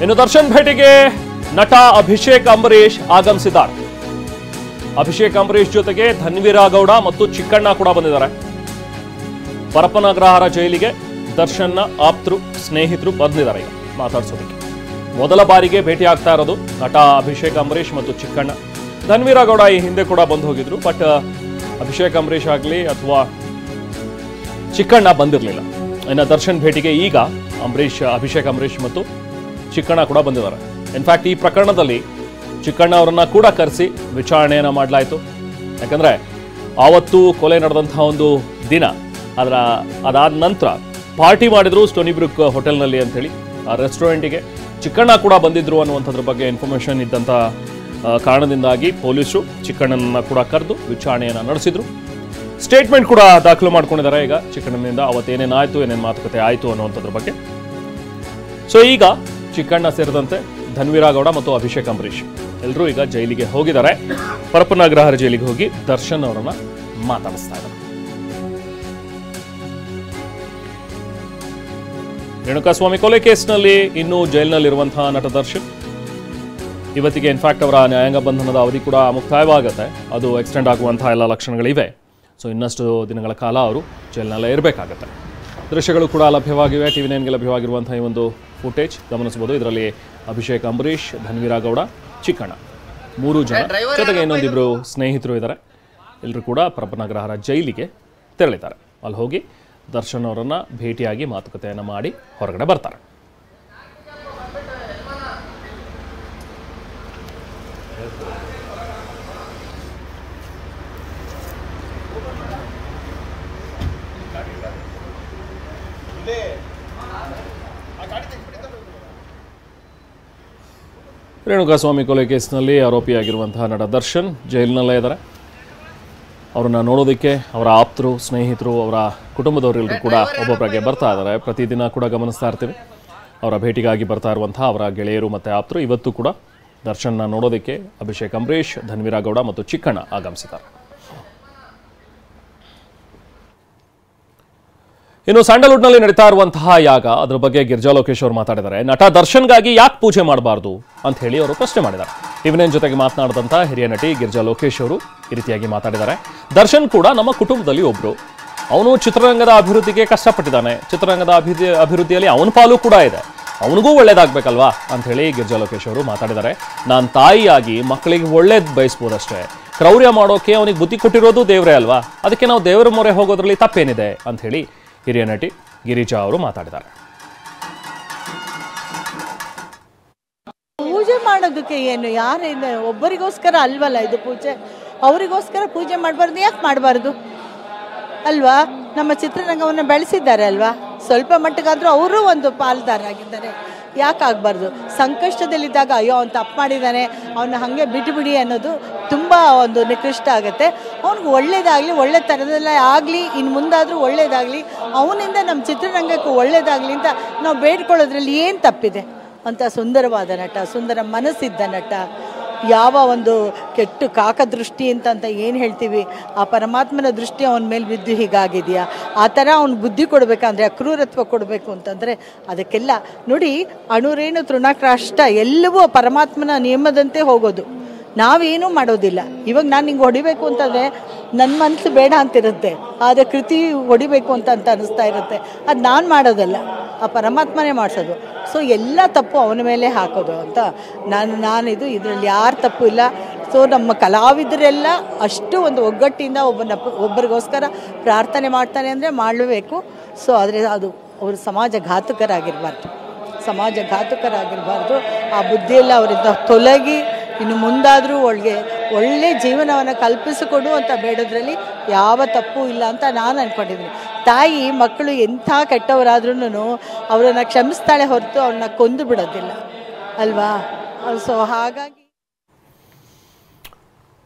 ಇನ್ನು ದರ್ಶನ್ ಭೇಟಿಗೆ ನಟ ಅಭಿಷೇಕ್ ಅಂಬರೀಶ್ ಆಗಮಿಸಿದ್ದಾರೆ. ಅಭಿಷೇಕ್ ಅಂಬರೀಶ್ ಜೊತೆಗೆ ಧನ್ವೀರಗೌಡ ಮತ್ತು ಚಿಕ್ಕಣ್ಣ ಕೂಡ ಬಂದಿದ್ದಾರೆ. ಪರಪ್ಪನಗ್ರಹಾರ ಜೈಲಿಗೆ ದರ್ಶನ್ನ ಆಪ್ತರು ಸ್ನೇಹಿತರು ಬಂದಿದ್ದಾರೆ ಈಗ ಮಾತಾಡ್ಸೋದಕ್ಕೆ. ಮೊದಲ ಬಾರಿಗೆ ಭೇಟಿ ಆಗ್ತಾ ಇರೋದು ನಟ ಅಭಿಷೇಕ್ ಅಂಬರೀಶ್ ಮತ್ತು ಚಿಕ್ಕಣ್ಣ. ಧನ್ವೀರಗೌಡ ಈ ಹಿಂದೆ ಕೂಡ ಬಂದು ಹೋಗಿದ್ರು, ಬಟ್ ಅಭಿಷೇಕ್ ಅಂಬರೀಶ್ ಆಗಲಿ ಅಥವಾ ಚಿಕ್ಕಣ್ಣ ಬಂದಿರಲಿಲ್ಲ. ಇನ್ನು ದರ್ಶನ್ ಭೇಟಿಗೆ ಈಗ ಅಭಿಷೇಕ್ ಅಂಬರೀಶ್ ಮತ್ತು ಚಿಕ್ಕಣ್ಣ ಕೂಡ ಬಂದಿದ್ದಾರೆ. ಇನ್ಫ್ಯಾಕ್ಟ್ ಈ ಪ್ರಕರಣದಲ್ಲಿ ಚಿಕ್ಕಣ್ಣ ಅವರನ್ನ ಕೂಡ ಕರೆಸಿ ವಿಚಾರಣೆಯನ್ನ ಮಾಡಲಾಯಿತು. ಯಾಕಂದ್ರೆ ಆವತ್ತು ಕೊಲೆ ನಡೆದಂತಹ ಒಂದು ದಿನ ಅದಾದ ನಂತರ ಪಾರ್ಟಿ ಮಾಡಿದ್ರು ಸ್ಟೋನಿ ಬ್ರೂಕ್ ಹೋಟೆಲ್ನಲ್ಲಿ ಅಂತೇಳಿ ಆ ರೆಸ್ಟೋರೆಂಟಿಗೆ ಚಿಕ್ಕಣ್ಣ ಕೂಡ ಬಂದಿದ್ರು ಅನ್ನುವಂಥದ್ರ ಬಗ್ಗೆ ಇನ್ಫಾರ್ಮೇಶನ್ ಇದ್ದಂಥ ಕಾರಣದಿಂದಾಗಿ ಪೊಲೀಸರು ಚಿಕ್ಕಣ್ಣನನ್ನ ಕೂಡ ಕರೆದು ವಿಚಾರಣೆಯನ್ನು ನಡೆಸಿದ್ರು. ಸ್ಟೇಟ್ಮೆಂಟ್ ಕೂಡ ದಾಖಲು ಮಾಡ್ಕೊಂಡಿದ್ದಾರೆ ಈಗ ಚಿಕ್ಕಣ್ಣನಿಂದ ಅವತ್ತೇನೇನಾಯಿತು, ಏನೇನು ಮಾತುಕತೆ ಆಯಿತು ಅನ್ನುವಂಥದ್ರ ಬಗ್ಗೆ. ಸೊ ಈಗ ಚಿಕ್ಕಣ್ಣ ಸೇರಿದಂತೆ ಧನ್ವೀರಗೌಡ ಮತ್ತು ಅಭಿಷೇಕ್ ಅಂಬರೀಶ್ ಎಲ್ಲರೂ ಈಗ ಜೈಲಿಗೆ ಹೋಗಿದ್ದಾರೆ. ಪರಪ್ಪನಗ್ರಹಾರ ಜೈಲಿಗೆ ಹೋಗಿ ದರ್ಶನ್ ಅವರನ್ನ ಮಾತಾಡಿಸ್ತಾ ಇದ್ದಾರೆ. ರೇಣುಕಾಸ್ವಾಮಿ ಕೊಲೆ ಕೇಸ್ನಲ್ಲಿ ಇನ್ನೂ ಜೈಲಿನಲ್ಲಿರುವಂತಹ ನಟ ದರ್ಶನ್ ಇವತ್ತಿಗೆ ಇನ್ಫ್ಯಾಕ್ಟ್ ಅವರ ನ್ಯಾಯಾಂಗ ಬಂಧನದ ಅವಧಿ ಕೂಡ ಮುಕ್ತಾಯವಾಗುತ್ತೆ. ಅದು ಎಕ್ಸ್ಟೆಂಡ್ ಆಗುವಂತಹ ಎಲ್ಲ ಲಕ್ಷಣಗಳಿವೆ. ಸೊ ಇನ್ನಷ್ಟು ದಿನಗಳ ಕಾಲ ಅವರು ಜೈಲಿನಲ್ಲೇ ಇರಬೇಕಾಗತ್ತೆ. ದೃಶ್ಯಗಳು ಕೂಡ ಲಭ್ಯವಾಗಿವೆ. TV9ಗೆ ಲಭ್ಯವಾಗಿರುವಂತಹ ಈ ಒಂದು ಫುಟೇಜ್ ಗಮನಿಸಬಹುದು. ಇದರಲ್ಲಿ ಅಭಿಷೇಕ್ ಅಂಬರೀಶ್, ಧನ್ವೀರಗೌಡ, ಚಿಕ್ಕಣ್ಣ 3 ಜನ ಜೊತೆಗೆ ಇನ್ನೊಂದಿಬ್ಬರು ಸ್ನೇಹಿತರು ಇದ್ದಾರೆ. ಎಲ್ಲರೂ ಕೂಡ ಪರಪ್ಪನಗ್ರಹಾರ ಜೈಲಿಗೆ ತೆರಳಿದ್ದಾರೆ. ಅಲ್ಲಿ ಹೋಗಿ ದರ್ಶನ್ ಅವರನ್ನ ಭೇಟಿಯಾಗಿ ಮಾತುಕತೆಯನ್ನು ಮಾಡಿ ಹೊರಗಡೆ ಬರ್ತಾರೆ. ರೇಣುಕಾಸ್ವಾಮಿ ಕೊಲೆ ಕೇಸ್ನಲ್ಲಿ ಆರೋಪಿಯಾಗಿರುವಂತಹ ನಟ ದರ್ಶನ್ ಜೈಲಿನಲ್ಲೇ ಇದ್ದಾರೆ. ಅವರನ್ನು ನೋಡೋದಕ್ಕೆ ಅವರ ಆಪ್ತರು, ಸ್ನೇಹಿತರು, ಅವರ ಕುಟುಂಬದವರೆಲ್ಲರೂ ಕೂಡ ಒಬ್ಬೊಬ್ಬರಿಗೆ ಬರ್ತಾ ಇದ್ದಾರೆ. ಪ್ರತಿದಿನ ಕೂಡ ಗಮನಿಸ್ತಾ ಇರ್ತೀವಿ ಅವರ ಭೇಟಿಗಾಗಿ ಬರ್ತಾ ಇರುವಂತಹ ಅವರ ಗೆಳೆಯರು ಮತ್ತು ಆಪ್ತರು. ಇವತ್ತು ಕೂಡ ದರ್ಶನ್ನ ನೋಡೋದಕ್ಕೆ ಅಭಿಷೇಕ್ ಅಂಬರೀಶ್, ಧನ್ವೀರಗೌಡ ಮತ್ತು ಚಿಕ್ಕಣ್ಣ ಆಗಮಿಸಿದ್ದಾರೆ. ಇನ್ನು ಸ್ಯಾಂಡಲ್ವುಡ್ನಲ್ಲಿ ನಡೀತಾ ಇರುವಂತಹ ಯಾಗ, ಅದ್ರ ಬಗ್ಗೆ ಗಿರಿಜಾ ಲೋಕೇಶ್ ಅವರು ಮಾತಾಡಿದ್ದಾರೆ. ನಟ ದರ್ಶನ್ಗಾಗಿ ಯಾಕೆ ಪೂಜೆ ಮಾಡಬಾರ್ದು ಅಂತ ಹೇಳಿ ಅವರು ಪ್ರಶ್ನೆ ಮಾಡಿದ್ದಾರೆ. TV9 ಜೊತೆಗೆ ಮಾತನಾಡಿದಂಥ ಹಿರಿಯ ನಟಿ ಗಿರಿಜಾ ಲೋಕೇಶ್ ಅವರು ಈ ರೀತಿಯಾಗಿ ಮಾತಾಡಿದ್ದಾರೆ. ದರ್ಶನ್ ಕೂಡ ನಮ್ಮ ಕುಟುಂಬದಲ್ಲಿ ಒಬ್ರು. ಅವನು ಚಿತ್ರರಂಗದ ಅಭಿವೃದ್ಧಿಗೆ ಕಷ್ಟಪಟ್ಟಿದ್ದಾನೆ. ಚಿತ್ರರಂಗದ ಅಭಿವೃದ್ಧಿಯಲ್ಲಿ ಅವನ ಪಾಲು ಕೂಡ ಇದೆ. ಅವನಿಗೂ ಒಳ್ಳೇದಾಗಬೇಕಲ್ವಾ ಅಂತ ಹೇಳಿ ಗಿರಿಜಾ ಲೋಕೇಶ್ ಅವರು ಮಾತಾಡಿದ್ದಾರೆ. ನಾನು ತಾಯಿಯಾಗಿ ಮಕ್ಕಳಿಗೆ ಒಳ್ಳೇದು ಬಯಸ್ಬೋದಷ್ಟೇ. ಕ್ರೌರ್ಯ ಮಾಡೋಕೆ ಅವನಿಗೆ ಬುದ್ಧಿ ಕೊಟ್ಟಿರೋದು ದೇವರೇ ಅಲ್ವಾ, ಅದಕ್ಕೆ ನಾವು ದೇವರ ಮೊರೆ ಹೋಗೋದ್ರಲ್ಲಿ ತಪ್ಪೇನಿದೆ ಅಂತ ಹೇಳಿ ಹಿರಿಯ ನಟಿ ಗಿರಿಜಾ ಅವರು ಮಾತಾಡಿದ್ದಾರೆ. ಪೂಜೆ ಮಾಡೋದಕ್ಕೆ ಏನು, ಯಾರೇನು ಒಬ್ಬರಿಗೋಸ್ಕರ ಅಲ್ವಲ್ಲ ಇದು ಪೂಜೆ. ಅವರಿಗೋಸ್ಕರ ಪೂಜೆ ಮಾಡಬಾರ್ದು. ಯಾಕೆ ಮಾಡಬಾರ್ದು ಅಲ್ವಾ? ನಮ್ಮ ಚಿತ್ರರಂಗವನ್ನು ಬೆಳೆಸಿದ್ದಾರೆ ಅಲ್ವಾ, ಸ್ವಲ್ಪ ಮಟ್ಟಿಗಾದರೂ ಅವರು ಒಂದು ಪಾಲ್ದಾರರಾಗಿದ್ದಾರೆ. ಯಾಕೆ ಆಗಬಾರ್ದು? ಸಂಕಷ್ಟದಲ್ಲಿದ್ದಾಗ ಅಯ್ಯೋ ಅವ್ನು ತಪ್ಪು ಮಾಡಿದ್ದಾನೆ, ಅವನ್ನ ಹಾಗೆ ಬಿಟ್ಟುಬಿಡಿ ಅನ್ನೋದು ತುಂಬ ಒಂದು ನಿಕೃಷ್ಟ ಆಗುತ್ತೆ. ಅವ್ನಿಗೆ ಒಳ್ಳೇದಾಗಲಿ, ಒಳ್ಳೆ ಥರದಲ್ಲೇ ಆಗಲಿ, ಇನ್ನು ಮುಂದಾದರೂ ಒಳ್ಳೇದಾಗಲಿ, ಅವನಿಂದ ನಮ್ಮ ಚಿತ್ರರಂಗಕ್ಕೂ ಒಳ್ಳೇದಾಗಲಿ ಅಂತ ನಾವು ಬೇಡ್ಕೊಳ್ಳೋದ್ರಲ್ಲಿ ಏನು ತಪ್ಪಿದೆ ಅಂತ. ಸುಂದರವಾದ ನಟ, ಸುಂದರ ಮನಸ್ಸಿದ್ದ ನಟ. ಯಾವ ಒಂದು ಕೆಟ್ಟು ಕಾಕದೃಷ್ಟಿ ಅಂತ ಏನು ಹೇಳ್ತೀವಿ, ಆ ಪರಮಾತ್ಮನ ದೃಷ್ಟಿ ಅವನ ಮೇಲೆ ಬಿದ್ದು ಹೀಗಾಗಿದೆಯಾ? ಆ ಥರ ಅವ್ನು ಬುದ್ಧಿ ಕೊಡಬೇಕಂದ್ರೆ, ಅಕ್ರೂರತ್ವ ಕೊಡಬೇಕು ಅಂತಂದರೆ ಅದಕ್ಕೆಲ್ಲ ನೋಡಿ, ಅಣುರೇಣು ತೃಣಾಕಾಷ್ಟ ಎಲ್ಲವೂ ಪರಮಾತ್ಮನ ನಿಯಮದಂತೆ ಹೋಗೋದು. ನಾವೇನೂ ಮಾಡೋದಿಲ್ಲ. ಇವಾಗ ನಾನು ನಿಂಗೆ ಹೊಡಿಬೇಕು ಅಂತಂದರೆ ನನ್ನ ಮನಸ್ಸು ಬೇಡ ಅಂತಿರುತ್ತೆ, ಆದರೆ ಕೃತಿ ಹೊಡಿಬೇಕು ಅಂತ ಅನ್ನಿಸ್ತಾ ಇರುತ್ತೆ. ಅದು ನಾನು ಮಾಡೋದಲ್ಲ, ಆ ಪರಮಾತ್ಮನೇ ಮಾಡಿಸೋದು. ಸೊ ಎಲ್ಲ ತಪ್ಪು ಅವನ ಮೇಲೆ ಹಾಕೋದು ಅಂತ ನಾನಿದು ಇದರಲ್ಲಿ ಯಾರು ತಪ್ಪು ಇಲ್ಲ. ಸೊ ನಮ್ಮ ಕಲಾವಿದರೆಲ್ಲ ಅಷ್ಟು ಒಂದು ಒಗ್ಗಟ್ಟಿಂದ ಒಬ್ಬರಿಗೋಸ್ಕರ ಪ್ರಾರ್ಥನೆ ಮಾಡ್ತಾನೆ ಅಂದರೆ ಮಾಡಲೇಬೇಕು. ಸೊ ಆದರೆ ಅದು ಅವರು ಸಮಾಜಘಾತುಕರಾಗಿರಬಾರ್ದು. ಆ ಬುದ್ಧಿಯೆಲ್ಲ ಅವರಿಂದ ತೊಲಗಿ ಇನ್ನು ಮುಂದಾದರೂ ಒಳ್ಳೆ ಜೀವನವನ್ನು ಕಲ್ಪಿಸಿಕೊಡು ಅಂತ ಬೇಡೋದ್ರಲ್ಲಿ ಯಾವ ತಪ್ಪು ಇಲ್ಲ ಅಂತ ನಾನು ಅಂದ್ಕೊಂಡಿದ್ದೀನಿ. ತಾಯಿ ಮಕ್ಕಳು ಎಂಥ ಕೆಟ್ಟವರಾದ್ರೂ ಅವರನ್ನು ಕ್ಷಮಿಸ್ತಾಳೆ ಹೊರತು ಅವ್ರನ್ನ ಕೊಂದು ಬಿಡೋದಿಲ್ಲ ಅಲ್ವಾ? ಸೊ ಹಾಗಾಗಿ